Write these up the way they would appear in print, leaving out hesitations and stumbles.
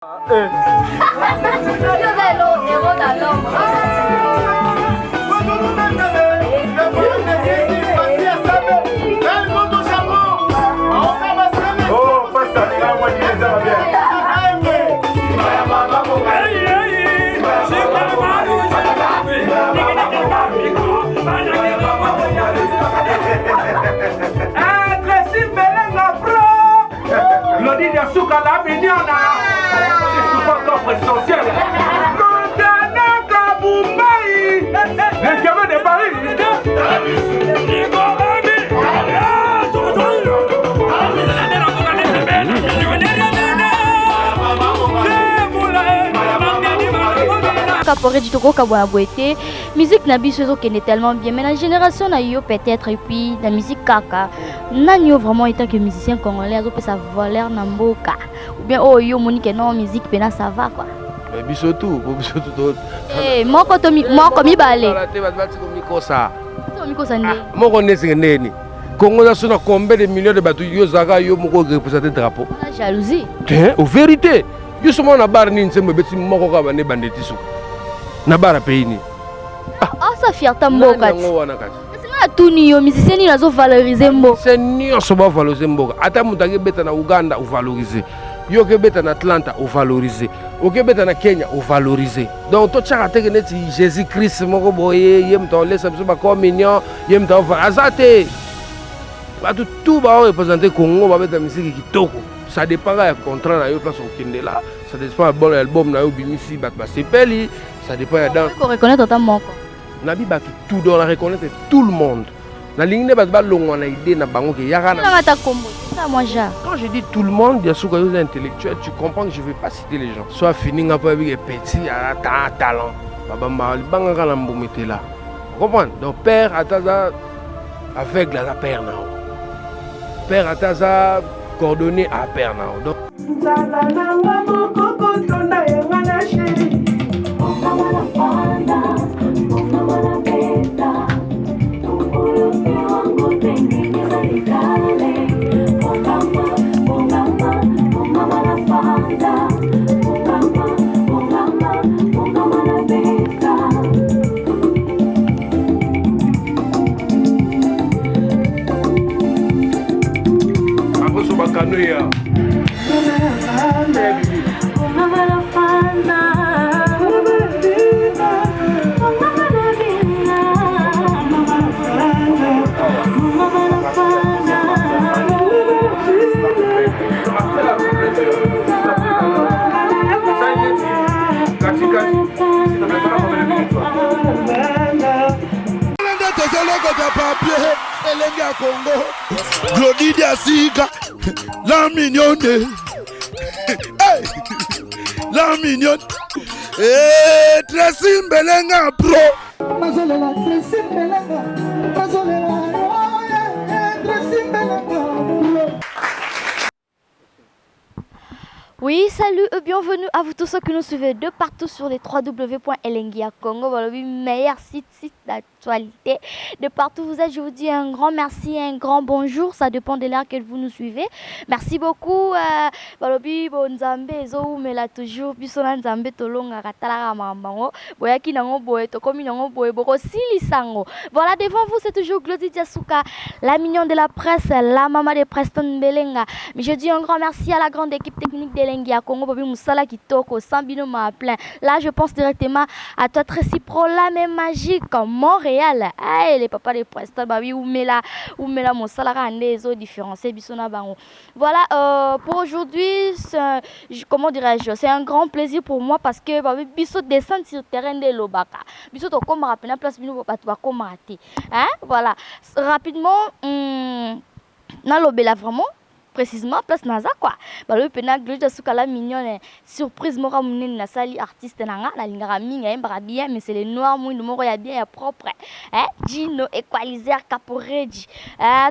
La mignonne, c'est souvent notre essentiel. Les gamins de Paris. Caporet du Togo Kabouabouete, musique Nabi qui est tellement bien, mais la génération n'a eu peut-être, et puis la musique Kaka, n'a vraiment été que musicien congolais, donc sa valeur Namboka, ou bien oh yo monique non musique pena ça va quoi. Mais bisotou. Eh, moi quand mi balé. Moi connais ce n'est Congo a son combien de millions de bateaux yo zaga yo moko représenter drapeau. La jalousie. Tiens, en vérité, yo seulement na bar ni nsembe beti moko ka bane bandetiso. Na bar pays ni. Ah ça fierté mboka. C'est tout ni yo musicien ni nazo valoriser mboka. C'est ni on se va valoriser mboka. Ata mutake beta na Uganda ou valoriser. Yo ke beta na Atlanta ou valoriser. O ke beta na Kenya ou valoriser. Donc to tchaka teke neti Jésus Christ moko boye yem to laisse biso ba communion yem to azate. Ba tout ba représenter Congo ba beta musique kitoko. Ça dépend du contrat na yo place au Kindela. Ça dépend du bon album na yo bimisi ba sepeli. Ça dépend dans faut reconnaître totalement. Nabi ba ki tout dans la reconnaître tout le monde. Na ligne ba longo na idée na bango ke yaka na. Quand je dis tout le monde, bien sûr que vous êtes intellectuel, tu comprends que je ne vais pas citer les gens. Soit fini avec des petits talent. Vous comprenez? Donc père Ataza aveugle à la père nao. Père Ataza coordonné à père nao. Donc Congo, Glody Diasiga, la mignonne, la mignonne, Tracy Mbelenga Pro. Oui, salut et bienvenue à vous tous ceux qui nous suivez de partout sur les www.elengia Congo. Voilà, le meilleur site d'actualité. De partout vous êtes, je vous dis un grand merci, un grand bonjour. Ça dépend de l'heure que vous nous suivez. Merci beaucoup. Voilà, bonzambe zo mais là toujours bisona nzambe tolonga katala mambango. Boyaki nango boye to komi nango boye boko silisango. Voilà, devant vous c'est toujours Glody Diasuka, la mignonne de la presse, la maman de Preston Belenga. Mais je dis un grand merci à la grande équipe technique de Lengia Congo, Bobby Moussala Kitoko, Sambino m'a plein. Là, je pense directement à toi, Tracy Pro, la même magique, Montréal. Hey, les papas de Preston, Babi, Oumela, Moussala, Randezo, différencié, Bissona Bango. Voilà, pour aujourd'hui, comment dirais-je, c'est un grand plaisir pour moi parce que Babi Bissot descend sur le terrain de Lobaka. Bissot, comme rapidement, place Bino, comme raté. Hein, voilà. Rapidement, Nalobela vraiment. Précisément place naza quoi balo pena Glody Diasuka la mignonne surprise mora munene na sali artiste nanga na lingara minga embara bien mais c'est le noir mwindo moko ya bien ya propre hein Gino equalizer Caporeji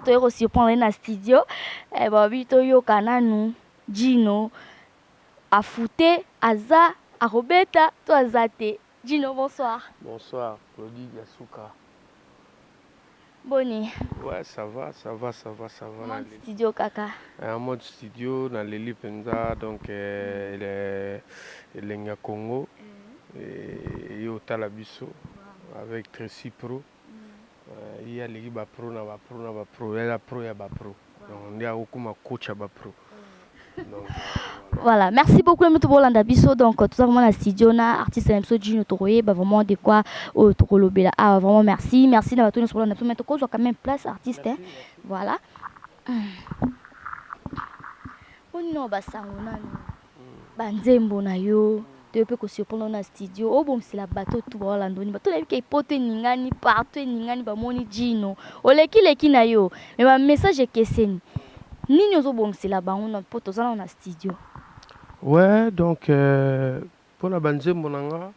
to yero surprendre na studio babi to yo kananu Gino afute aza arobeta to azate Gino bonsoir. Bonsoir Glody Diasuka. Boni. Ouais, ça va. Mon studio kaka. En mode studio, dans les Penza, donc les Congo, et au Talabiso, avec Tracy Pro. Il y a les Pro, na ba pro, il y a la pro, il y a ba pro. Donc on est à Okuma coach à ba pro. Donc, voilà, merci beaucoup à Bolanda Bisso. Donc, tout ça vraiment la studio, na artiste MSO Gino Toroye, bah vraiment de quoi au Torolobela. Ah, vraiment merci, merci d'avoir tout nous sur la nature. Mais tout quand même place artiste, hein. Voilà. On non bah ça on a banzembo na yo. Tu peux aussi prendre na studio. Oh bon c'est la bateau tout voilà ndoni. Bateau la qui pote ningani partout ningani ba moni Gino. Oleki na yo. Mais ma message est que c'est Nini ozo bon c'est là-bas on a pote on a studio. ouais, donc pour la banzembo nanga,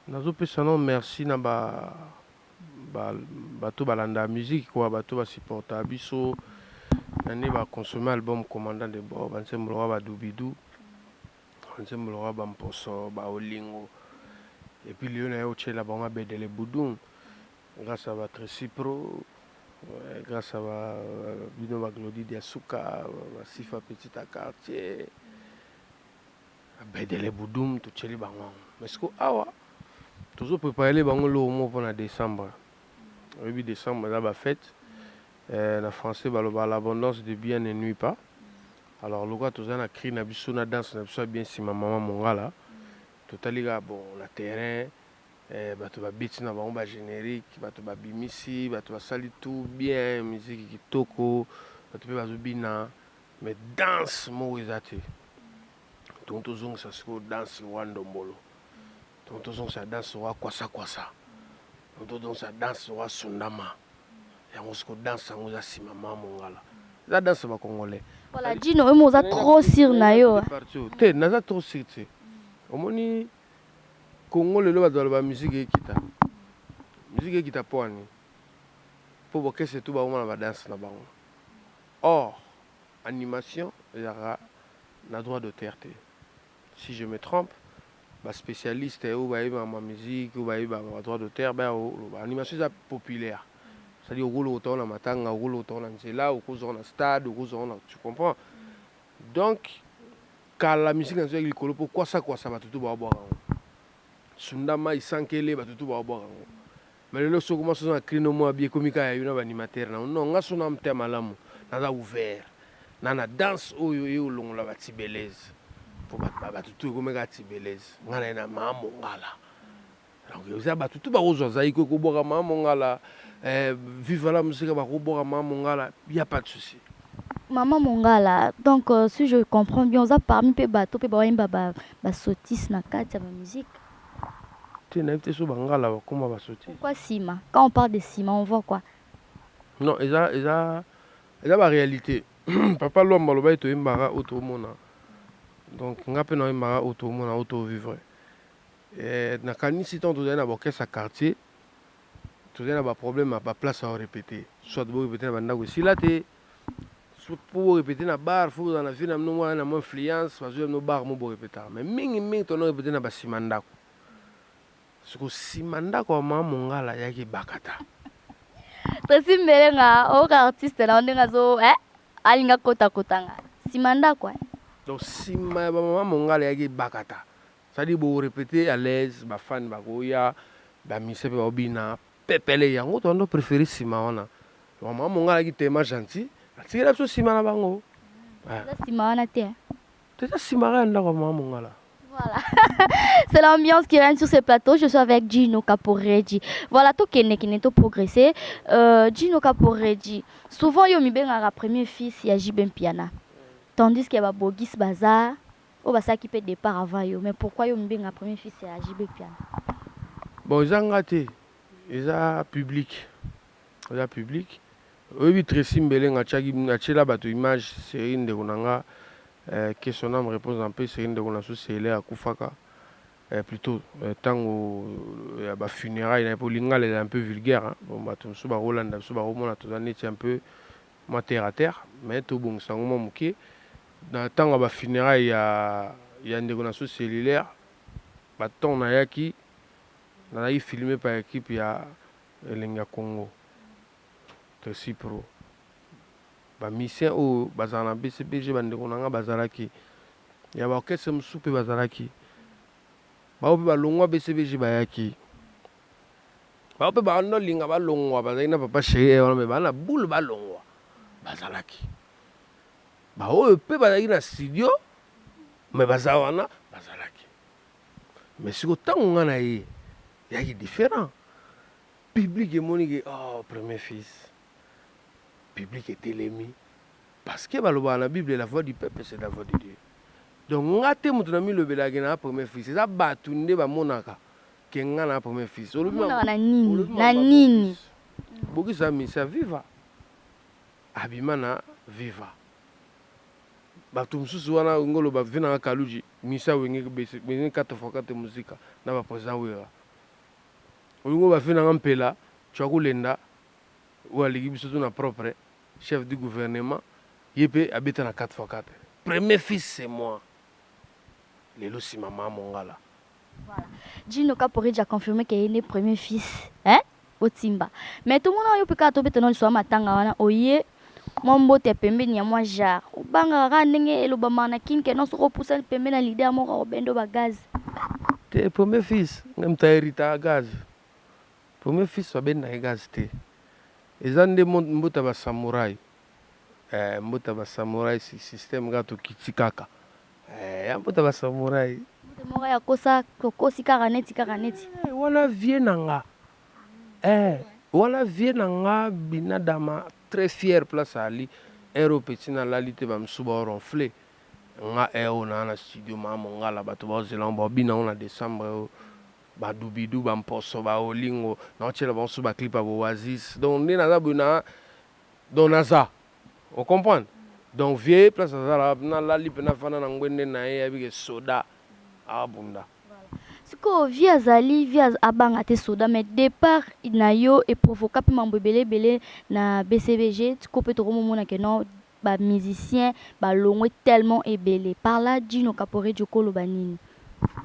nazo pesa non merci na bato balanda musique quoi, bato ba supporta biso. Nani va consommer album commandant de bord, banzembo ba Doubidou. Banzembo ba Mposo, ba Olingo. Et puis Lyon a eu la bombe Bedele Boudoum grâce à votre Cipro, grâce à Bino Glody Diasuka, Sifa Petit à quartier, Bedele Boudoum, tout chez les bangons. Mais ce que awa, toujours préparer les bangons le pour décembre. Le 8 décembre, là, la fête. En français, l'abondance de bien ne nuit pas. Alors, le gars, tout ça, on a créé une danse, on a bien si ma maman mon là. Totaliga bon na terrain bato ba beat na ba générique bato ba bimisi bato ba sali tout bien musique kitoko bato pe bazobina mais danse mo ezate tonto zong sa sko danse wa ndombolo tonto zong sa danse wa kwasa tonto zong sa danse wa sundama ya mosko danse ngo za sima mama ngala za danse ba congolais voilà Gino mo za trop sur na yo te na za trop sur te omoni Congo le bato ba musique ekita poani po bokese tout ba na ba danse na bango. Or animation il y aura na droit d'auteur. Si je me trompe, ba spécialiste ou ba ma musique ou ba droit d'auteur ba animation c'est populaire. C'est-à-dire au autant na matanga, au autant na nzela, au cause na stade, au cause na tu comprends. Donc quand la musique en soit likolo pourquoi ça ba tout ba boire. Sundama isankele batutu ba boire. Mais le so commence à créer no mo bien komika ya yuna ba animateur na non ngaso na mte malamu na ouvert. Na danse oyo yo longo la batibeleze. Pour batutu komeka tibeleze. Ngana na mama ngala. Donc yo za batutu ba ozo za iko ko boire mama ngala vive la musique ba ko boire mama ngala, il y a pas de souci. Maman Mongala, donc si je comprends bien, on a parmi pe bateau pe ba sotis na kati ya musique. Pourquoi Sima? Quand on parle de Sima, on voit quoi? Non, il y a la réalité. Papa l'homme maloba to imbara automona. Donc nga pe no imbara automona auto vivre. Et na kanisi tant to na boke sa quartier. To na ba problème ba place à répéter. Soit bo répéter na banda ko si là te pour répéter na bar, faut dans la ville na mo na influence, parce que no bar mo bo répéter. Mais mingi to no répéter na ba simanda. Ce que simanda kwa mama ngala yaki bakata. Tasi melenga o artiste na ondenga zo alinga kota nga. Simanda quoi. Donc sima mama ngala yaki bakata. Ça dit bo répéter à l'aise, ba fan ba goya, ba misepe ba obina, pepele yango to ndo préférer sima wana. Mama ngala ki tellement gentil, atira so sima na bango. La sima wana te. Te sima renda kwa mama ngala. Voilà, c'est l'ambiance qui règne sur ce plateau. Je suis avec Gino Caporeggi. Voilà, tout qui n'est pas progressé. Gino Caporeggi. Souvent, il y a un premier fils, il y a Jibem Piana. Tandis qu'il y a Bogis Baza, ou ça qui peut départ avant. Mais pourquoi il y a un premier fils, il y a Jibem Piana? Bon, ils ont gâté. Ils ont public. Ils ont public. Oui, Tracy Mbele, il y a une image, c'est une de Gonanga. Que son âme repose en paix, c'est une de nos associés à Koufaka. Plutôt, tant que la funérailles, il est un peu vulgaire. Bon, tout ce Roland, tout ce un peu terre à terre, mais tout bon, c'est un moment mouqué. Dans le temps que la funérailles, il y a une de nos associés cellulaires. On a filmé par l'équipe, il y a Lenga Congo. Tosi Pro. Bamisien oyo bazala na BCBG bandeko na nga bazalaki. Ya ba orchestre mosusu mpe bazalaki. Bao mpe balongwa BCBG bayaki. Bao mpe banolinga balongwa bazalaki na papa chéri wana me bana boule balongwa bazalaki. Baoyo mpe bazalaki na studio me baza wana bazalaki. Mais siko ntango nga na ye yaki différent. Public emoni ke oh premier fils. Public était l'ennemi. Parce que la Bible, la voix du peuple, c'est la voix de Dieu. Donc, on a été le premier fils. C'est ça, batunde, ba monaka. Qui est le premier fils. On a nini. Beaucoup ça, mais ça viva. Abimana viva. Batum suswana ngolo ba vina kaluji. Misa wenge bese 4x4 musique. Na ba président wera. On va vina ngampela. Chakulenda. Ou à l'équipe surtout na propre chef du gouvernement, il peut habiter na 4x4. Premier fils c'est moi. Lelo si maman mon gars là. Voilà. Gino Kapori a confirmé qu'il est né premier fils, hein, au Timba. Mais tout le monde a eu peka to beto no so matanga wana oye mombo te pembe ni moi jar. Obanga ra ndenge lo bama na kinke no so repousser pembe na leader mo ko bendo ba gaz. Te premier fils, ngam ta hérita gaz. Premier fils wa ben na gaz te. Ezande mbuta ba samouraï. Mbuta ba samouraï si système gato kitikaka. Ya mbuta ba samouraï. Mbuta mo ya kosa kosi karaneti. Wana vie nanga. Wana vie nanga binadama très fier place ali. Ero petit na lalité ba msuba ronflé. Nga na na studio mama ngala bato ba zelamba bina on a décembre. Badubidou bamposo ba olingo na chela ba suba clip ba Oasis donc ni naza buna donc naza on comprend donc vieux place ça na la lipe na fana na ngwende na ye abike soda abunda siko via zali via abanga te soda mais départ na yo et provoquer pe mambo belé na BCBG tu kopé to mona que non ba musicien ba longwe tellement ébélé par là Gino Kapori Jokolo banini.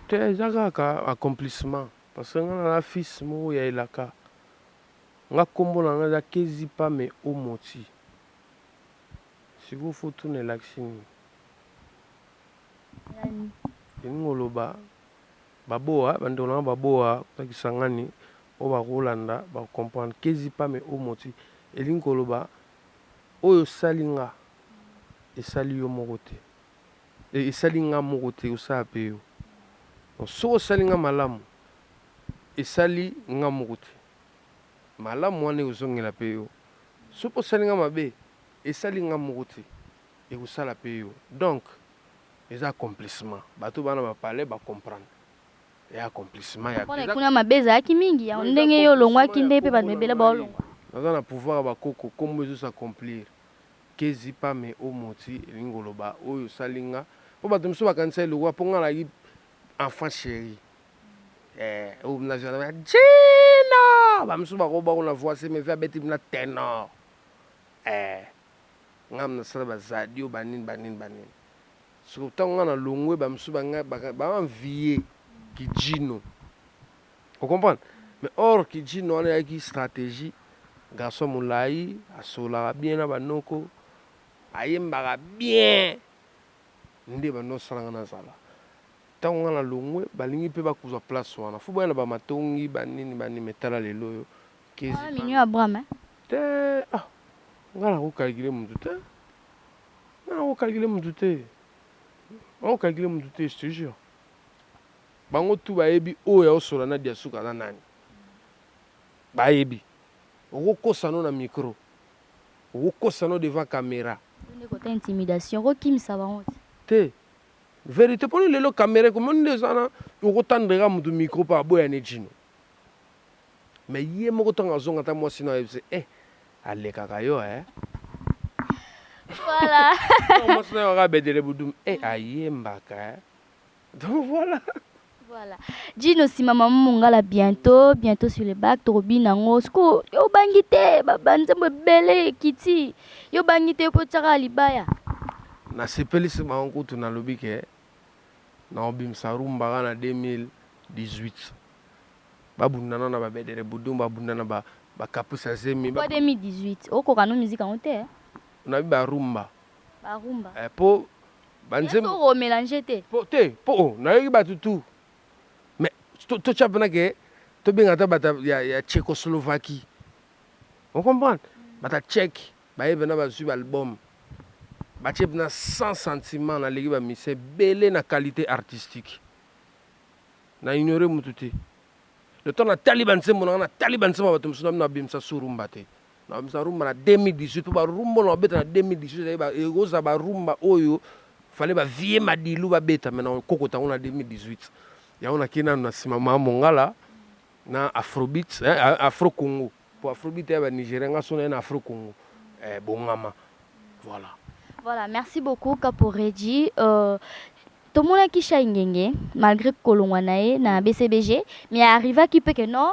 C'est un accomplissement. Parce que la fils mo ya elaka. Nga kombo na nga kezi pa me o moti. Si vous faut tourner l'action. Ngoloba baboa bandona baboa takisangani o ba Rolanda ba comprendre kezi pa me o moti. Elinkoloba oyo salinga esali yo mokote. E salinga mokote usape yo. So salinga malamu esali nga mukuti malamu wane uzongela peyo sopo salinga mabe esali nga mukuti e usala peyo donc les accomplissements bato bana ba parler ba comprendre et accomplissement ya kuna mabeza yaki mingi ya ndenge yo longwa kinde pe ba mebele ba longwa na pouvoir ba koko comme ils s'accomplir kezi pa me o moti lingoloba oyo salinga po bato mso bakanisa eloko ponga la enfant chéri. Ou na jana Gino ba msuba ko ba na voix c'est me fait beti na ténor. Ngam na sala ba zadio banin. So tanga na longwe ba msuba nga ba envier ki Gino. Vous comprenez? Mais or ki Gino on a qui stratégie garçon moulai asola bien na banoko ayemba bien. Ndé ba no sala na sala. Tango na longwe balingi pe bakuza place wana fu bana ba matongi banini metala lelo yo kezi minyo Abraham te ngala ko calculer mutu te na ko calculer mutu te on calculer mutu te je te jure bango tu bayebi oya osola na dia suka na nani bayebi okokosano na micro okokosano devant caméra ne ko intimidation ko kimisa bango te vérité pour les caméras comme on les a autant de rames de micro par boya ne Gino mais yé mo ko tanga zonga ta mo sino allez kakayo voilà moi c'est on va bedele budum aye mbaka donc voilà Gino si maman mongala bientôt sur le bac tobi nango sko yo bangite babanzembo belé kiti yo bangite po tsaka libaya na sepelisi bango tu na lobike na obimsa rumba na 2018 babundana na babedere budum babundana ba bakapusa zemi Pas 2018. Au Kokano musique en hauteur. on a vu barumba Barumba. po Ils sont mélangés. po na yoki batutu mais to chapana ke to bengata bata ya Tchécoslovaquie on comprend bata tchèque ba yebena ba suivre album ba chepna sans sentiment na leki ba mise belé na qualité artistique na ignorer mututi le temps na Taliban c'est mon na Taliban c'est ma batum na bimsa surumba te na bimsa rumba na 2018 po ba rumba na beta na 2018 ba egoza ba rumba oyo fallait ba vie madilu ba beta maintenant koko tango na 2018 ya on a kina na sima mongala na afrobeat afro congo pour afrobeat ya ba nigérien nga sona na afro congo bongama voilà merci beaucoup Kaporeji tout le monde qui changé malgré kolongwanae na BCBG mais arriva qui peut que non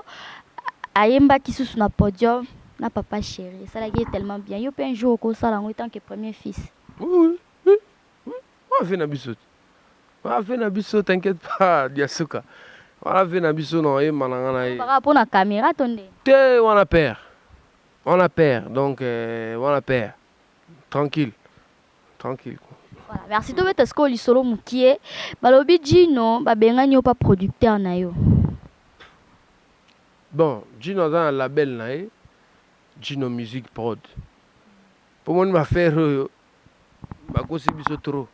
ayemba qui sous na podium na papa chéri ça là est tellement bien yo peut un jour comme ça en tant que premier fils oui on va venir na biso t'inquiète pas Diasuka on va venir na biso non mananga par rapport à la caméra tonde te on a peur donc on a peur tranquille voilà merci to beta sko lisolo mukie balobi Gino babengani pas producteur na yo bon Gino dans un label na Gino Music Prod pour moi va faire bakosi biso trop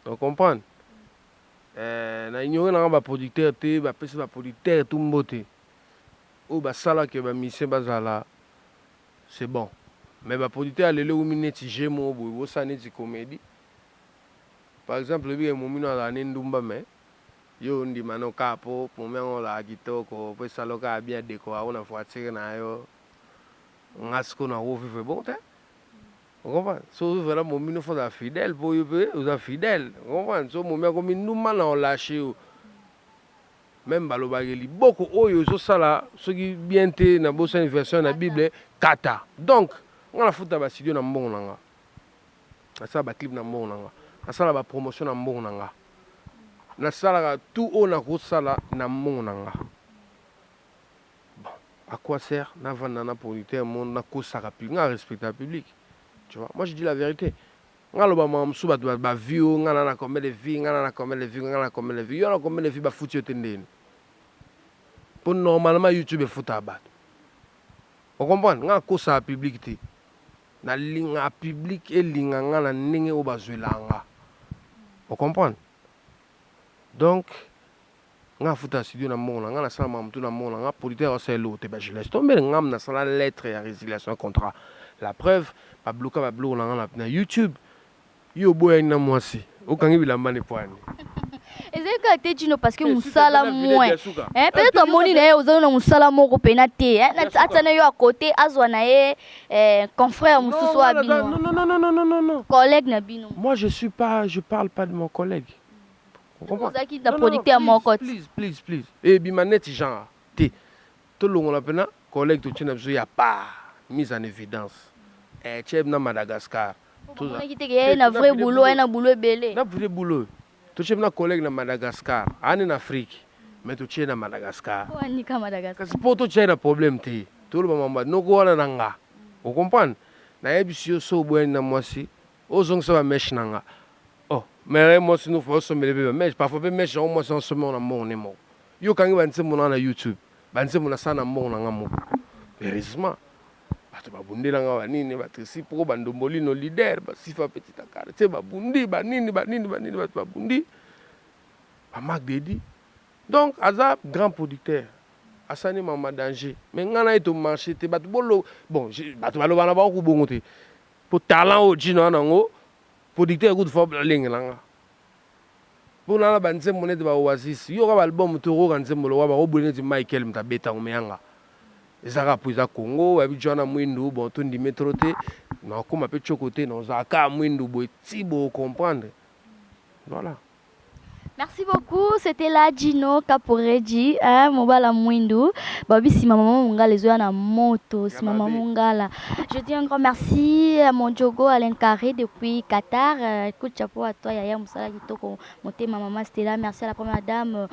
tu comprends na ignorer na ba producteur te ba pesa ba producteur tout mbote o ba sala ke ba mission bazala c'est bon mais ba producteur lele ou mineti jemo bo ça neti comédie par exemple le bien momino la ndumba mais yo ndi mano kapo momento la kitoko po sala ka bien déco ona voiture na yo ngasko na wo fait bon te on comprend so vraiment momino faut la fidèle pour yo vous êtes fidèle on comprend so momento comme ndumba na on lâché même balobageli beaucoup oyo zo sala soki bien te na bossa une version na bible kata donc on a foutu ba studio na mbongo nanga na sala ba clip na mbongo nanga na sala ba promotion na mbongo nanga na sala tout on a ko sala na mbongo nanga bon à quoi sert na vanda na producteur monde na ko saka public na respecter public tu vois moi je dis la vérité ngaloba mamsu ba view ngana na combien de vie ngana na combien de vie ngana na combien de vie yo na combien de vie ba foutu tendeni pour normalement YouTube est foutu à battre on comprend nga ko sa public te na linga public et linga ngana ninge o bazwelanga on comprend donc nga foutu studio na mona nga na sala mamtu na mona nga politeur c'est l'autre ba je laisse tomber ngam na sala lettre ya résiliation contrat la preuve ba bloquer na YouTube yo boya na mwasi okangi bilamba ne poani ezeka te Gino parce que musala moins peut-être moni na ozo na musala moko pena te na atana yo à côté azwa na confrère mususu wa bino non collègue na bino moi je parle pas de mon collègue on comprend qui da producteur moko please et bimaneti genre te to longo la pena collègue to tshina biso ya pas mise en évidence tcheb na Madagascar tout ça na vrai boulot na boulot belé na vrai boulot to tcheb na collègue na Madagascar en Afrique mais to tchena Madagascar ni ka Madagascar kasi poto tchena problème te to lo mamba no ko wana nanga on comprend na yebisio so boy na mwasi ozong sa mesh nanga oh mais moi si nous faut sommer les mais parfois be mesh on moi sans sommer na mon nemo yo kangi banse mona na YouTube banse mona sana mon nanga mo heureusement bato babundi nanga banini batrisi poko bandomboli no leader basifa petite akara te babundi banini bato babundi ba Marc Dedi donc aza grand producteur asani mama danger mais ngana eto marché te bato bolo bon bato balo bana ba ko bongo te pour talent o Gino nango producteur good for lingue langa pour na banze monete ba oasis yo ka album to ro kanze molo wa ba o bolene ti Michael mtabeta umeyanga ezaka puiza Congo abijana mwindu bon to ndi metro te na koma pe chokote na zaka mwindu bo ti bo comprendre voilà Merci beaucoup. C'était là Gino Caporeji, hein, Mobala Mwindu. Babi, si maman Mongala les na moto, si maman Mongala. Je dis un grand merci à mon Diogo Alain Carré depuis Qatar. Écoute, chapeau à toi, Yaya Moussala Kitoko, monter ma maman Stella. Merci à la première dame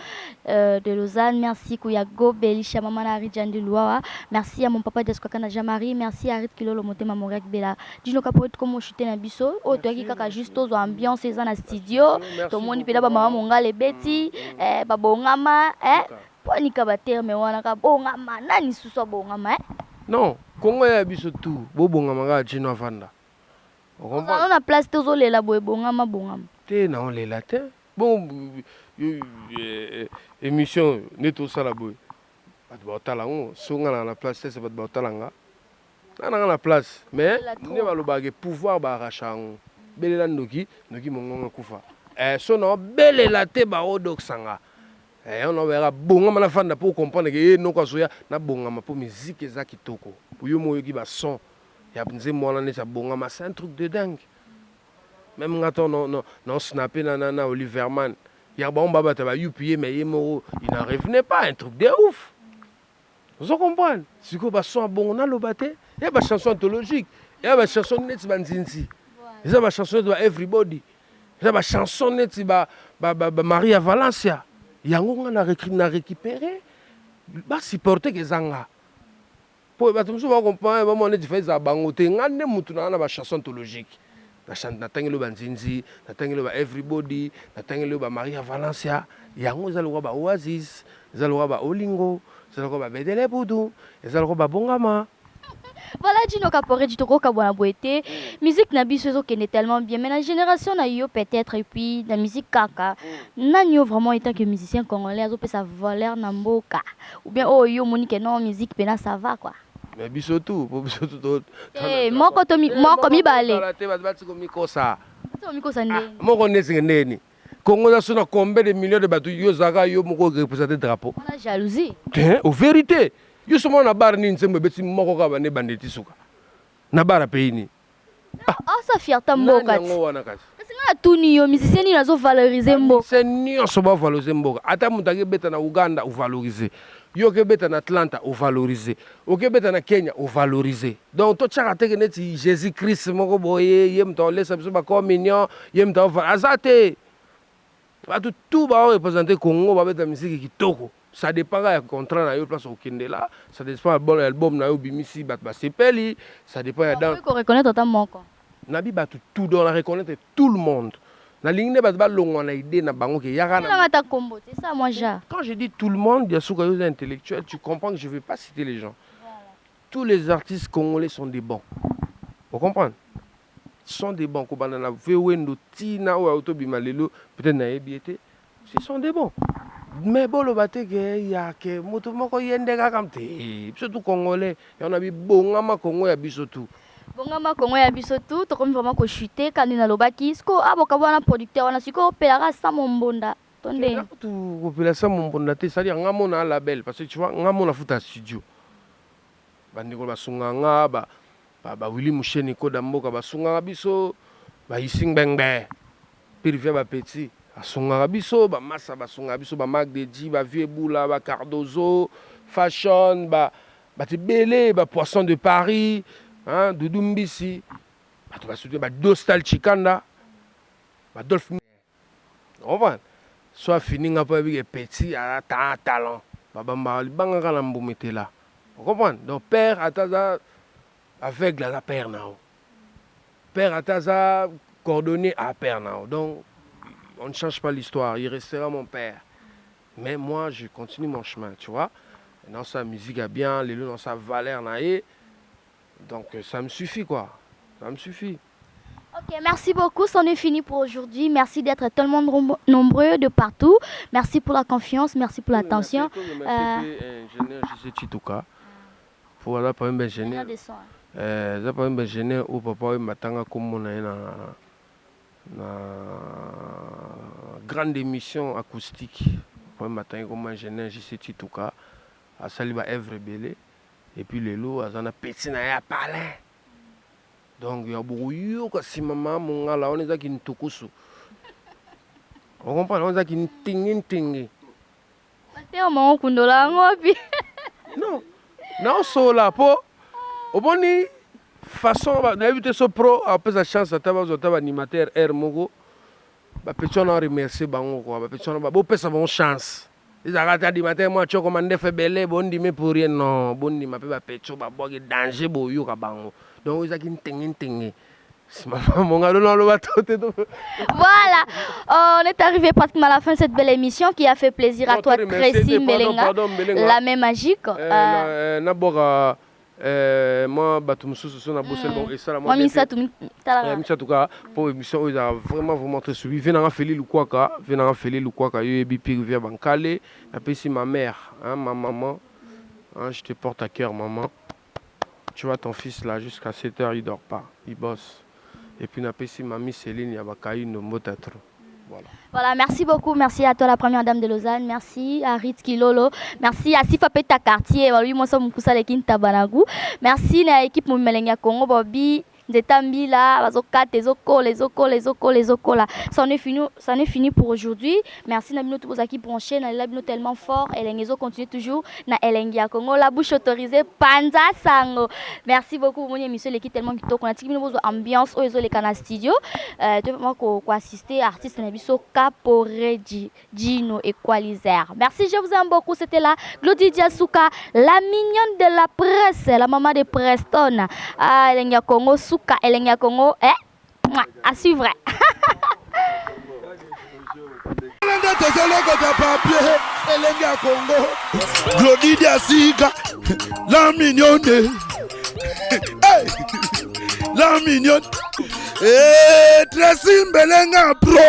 de Lausanne. Merci Kouyago, Belisha, maman Nari Djandiloua. Merci à mon papa Jaskokana Jamari. Merci à Rit Kilolo, monter ma Morek Bella. Gino Caporeji, comme je suis un biseau. Oh, toi qui kaka juste aux ambiances, dans le studio. Tout le monde est là, maman Mongala. Les bêtis, babongama, ponika baterme wana ka bongama nani suso bongama non, Congo ya biso tout, bongama ka Gino avanda. On a place tozo lela boy bongama bongama. Te na on lela te. Bon émission neto sala boy. Bat bautalango, songa na la place c'est bat bautalanga. Na la place, mais ne va lo bagé pouvoir ba rachango. Belela ndoki, ndoki mongonga kufa. Sono belle la te ba odoksanga. On verra bongama na fanda pour comprendre que no kwa soya na bongama pour musique eza kitoko. Pour yo moyo ki ba son. Ya nze mwana ne sa bongama, c'est un truc de dingue. Même ngato non snapper na Oliverman. Ya ba on baba ta ba yupier mais yemo il n'en revenait pas, un truc de ouf. Vous comprenez? Si ko ba son bon na lobate, ya ba chanson anthologique, ya ba chanson net banzinzi. Ya ba chanson de everybody. Il y a une chanson Maria Valencia. Il y a un récupéré. Il y a supporté que Zanga. Pour les gens qui comprennent, il y a une chanson anthologique. Il y a une Banzinzi, il y a Everybody, il y a Maria Valencia. Il y a un Oasis, il y a un Olingo, il y a un Bedele Boudou, il y a un Bongama. Voilà, Gino Caporeji toko kabwana boete. Musique na biso qui est tellement bien. Mais la génération na yo peut-être et puis la musique kaka. Nanyo vraiment étant que musicien congolais, azo pe sa valeur na mboka. Ou bien oh yo monique non musique pena ça va quoi. Mais biso tout, biso tout. Eh, moko mi balé. Moko ça. Moko ça ndé. Moko nesi ndeni. Congo na sona combien de millions de bateaux yo zaka yo moko représenter drapeau. On a jalousie. En vérité. Yo somo na bar ni nsembe beti moko ka bane banditi suka. Na bar pays ni. Ah, ça fierté mboka. Nango wana kati. Singa tuni yo musicien ni nazo valoriser mboka. C'est nio so ba valoriser mboka. Ata mutake beta na Uganda ou valoriser. Yo ke beta na Atlanta ou valoriser. O ke beta na Kenya ou valoriser. Donc to chaka teke neti Jésus Christ moko boye yem to lesa biso ba communion, yem to azate. Ba tout ba représenter Congo ba beta musique kitoko. Ça dépend du contrat na yo place au Kindela, ça dépend bon album na yo bimisi bat ba sepeli, ça dépend dans on reconnaître ta moko. Nabi bat tout dans la reconnaître tout le monde. Na ligne bat ba longo na idée na bango ke yaka na ta combo, c'est ça moi ja. Quand je dis tout le monde, bien sûr que les intellectuels, tu comprends que je vais pas citer les gens. Voilà. Tous les artistes congolais sont des bons. Vous comprenez? Sont des bons ko banana vewendo tina ou autobima lelo peut-être na ebiete. Ce sont des bons. Mais bon le baté que ya que moto moko yende ka kamte surtout congolais y en a bi bongama Congo ya biso tout bongama Congo ya biso tout to comme vraiment ko chuter quand na lobaki sko aboka bwana producteur wana siko pelaka sa mombonda tonde tout popela sa mombonda te c'est-à-dire ngamo na label parce que tu vois ngamo na futa studio bandiko basunganga ba Willy Musheni ko damboka basunganga biso ba Ising Bengbe pirvia ba petit Asunga biso ba massa basunga biso ba Marc Deji ba Vieux Boula ba Cardozo Fashion ba tebele ba Poisson de Paris hein Doudou Mbisi ba to ba soutenir ba Dostal Chikanda ba Dolph on va soit fini nga pa bi petit à talent ba bamba libanga kana mbumete là on comprend donc père ataza aveugle la père nao père ataza coordonné à père nao donc on ne change pas l'histoire, il restera mon père. Mais moi, je continue mon chemin, tu vois. Dans sa musique a bien, les dans sa valeur naïe. Donc ça me suffit quoi. Ça me suffit. Ok, merci beaucoup. C'en est fini pour aujourd'hui. Merci d'être tellement nombreux de partout. Merci pour la confiance, merci pour l'attention. Ingénieur JC Chituka. Pour la première ingénieur. La première ingénieur au papa matanga comme on a na grande émission acoustique pour matin comme ingénieur JC Chituka à Saliba Evre Belé et puis les lots azana petit na ya palin donc ya beaucoup yo kasi maman mon là on est à Kintokusu On comprend, on a qui tingi. Tellement kundola ngopi. Non, non, sola po. Au bon façon, d'inviter ce pro, après sa chance, à t'avoir animateur R Mogo. Bah, petit on a remercié bango quoi. Bah, petit on a beau ça bonne chance. Les arrêtés animateur moi tu commandé fait belé bon dit mais pour rien non, bon dit m'a pas petit bah boire danger boyo ka bango. Donc ils a qui tingi. Voilà, on est arrivé pratiquement à la fin de cette belle émission qui a fait plaisir à toi, Tracy Mbelenga, la même magique. Moi, Batumsous, on a bossé bon et ça, moi, pour émission, ils ont vraiment très suivi. Venant à Félix Lukwaka, BP Rivière Bancale, appelle ma mère, hein, ma maman. Hein, je te porte à cœur, maman. Tu vois ton fils là, jusqu'à 7h, il dort pas, il bosse. Et puis, appelle mamie Céline, il y a Bakaï, no motatro. Voilà, merci beaucoup. Merci à toi, la première dame de Lausanne. Merci à Ritz Kilolo. Merci à Sifa Peta Quartier. Merci à l'équipe Moumelenga Congo Bobby. Zetambi là, bazoka, les okola. Ça en est fini pour aujourd'hui. Merci Nabino Toubozaki pour enchaîner. Nabino tellement fort. Elengezo continue toujours. Na Elengia Congo, la bouche autorisée. Panza Sango. Merci beaucoup, mon émission. L'équipe tellement qui tourne. On a dit que ambiance. Oezo les canaux studio. Moi, qu'on assister artiste Nabiso Caporeji, Gino Equalizer. Merci, je vous aime beaucoup. C'était là, Glody Diasuka, la mignonne de la presse, la maman de Preston. Ah, Elengia Congo. Souka Elenia Congo, à suivre. Glody Diasuka, la mignonne. La mignonne. Tracy Mbelenga pro.